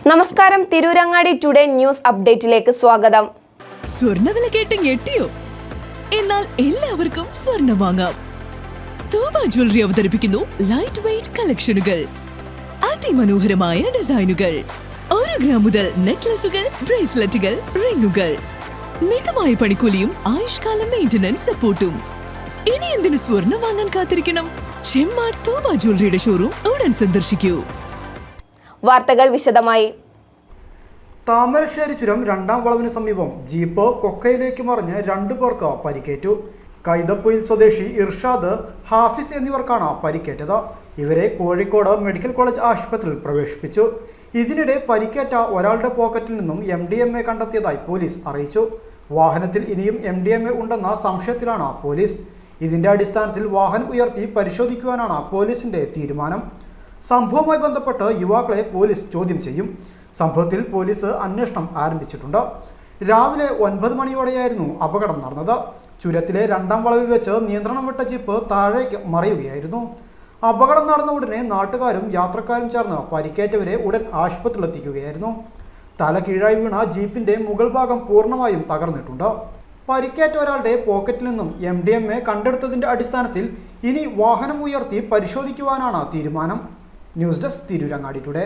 നമസ്കാരം, Tirurangadi today news അപ്ഡേറ്റിലേക്ക് സ്വാഗതം. സ്വർണ്ണവില കേട്ട് ഞെട്ടിയോ? എന്നാൽ എല്ലാവർക്കും സ്വർണ്ണം വാങ്ങാം. തൂബ ജ്വല്ലറി അവതരിപ്പിക്കുന്നു ലൈറ്റ് വെയ്റ്റ് കളക്ഷനുകൾ, അതിമനോഹരമായ ഡിസൈനുകൾ, 1 ഗ്രാം മുതൽ നെക്ലസുകൾ, ബ്രേസ്ലെറ്റുകൾ, റിങ്ങുകൾ, മിതമായ പണിക്കൂലിയും ആയുഷ്കാല മെയിന്റനൻസ് സപ്പോർട്ടും. ഇനി എന്തിനു സ്വർണ്ണം വാങ്ങാൻ കാത്തിരിക്കണം? ചെമ്മാട് തൂബ ജ്വല്ലറിയുടെ ഷോറൂം ഉടൻ സന്ദർശിക്കൂ. വാർത്തകൾ വിശദമായി. താമരശ്ശേരി ചുരം 2ാം വളവിന് സമീപം ജീപ്പ് കൊക്കയിലേക്ക് മറിഞ്ഞ് 2 പേർക്ക് പരിക്കേറ്റു. കൈതപ്പൊയിൽ സ്വദേശി ഇർഷാദ്, ഹാഫിസ് എന്നിവർക്കാണ് പരിക്കേറ്റത്. ഇവരെ കോഴിക്കോട് മെഡിക്കൽ കോളേജ് ആശുപത്രിയിൽ പ്രവേശിപ്പിച്ചു. ഇതിനിടെ പരിക്കേറ്റ ഒരാളുടെ പോക്കറ്റിൽ നിന്നും MDMA കണ്ടെത്തിയതായി പോലീസ് അറിയിച്ചു. വാഹനത്തിൽ ഇനിയും MDMA ഉണ്ടെന്ന സംശയത്തിലാണ് പോലീസ്. ഇതിന്റെ അടിസ്ഥാനത്തിൽ വാഹനം ഉയർത്തി പരിശോധിക്കുവാനാണ് പോലീസിന്റെ തീരുമാനം. സംഭവവുമായി ബന്ധപ്പെട്ട് യുവാക്കളെ പോലീസ് ചോദ്യം ചെയ്യും. സംഭവത്തിൽ പോലീസ് അന്വേഷണം ആരംഭിച്ചിട്ടുണ്ട്. രാവിലെ 9 മണിയോടെയായിരുന്നു അപകടം നടന്നത്. ചുരത്തിലെ 2ാം വളവിൽ വെച്ച് നിയന്ത്രണം വിട്ട ജീപ്പ് താഴേക്ക് മറിയുകയായിരുന്നു. അപകടം നടന്ന ഉടനെ നാട്ടുകാരും യാത്രക്കാരും ചേർന്ന് പരിക്കേറ്റവരെ ഉടൻ ആശുപത്രിയിൽ എത്തിക്കുകയായിരുന്നു. തല കീഴായി വീണ ജീപ്പിന്റെ മുകൾ ഭാഗം പൂർണ്ണമായും തകർന്നിട്ടുണ്ട്. പരിക്കേറ്റ ഒരാളുടെ പോക്കറ്റിൽ നിന്നും MDMA കണ്ടെടുത്തതിന്റെ അടിസ്ഥാനത്തിൽ ഇനി വാഹനം ഉയർത്തി പരിശോധിക്കുവാനാണ് തീരുമാനം. News desk, Tirurangadi today.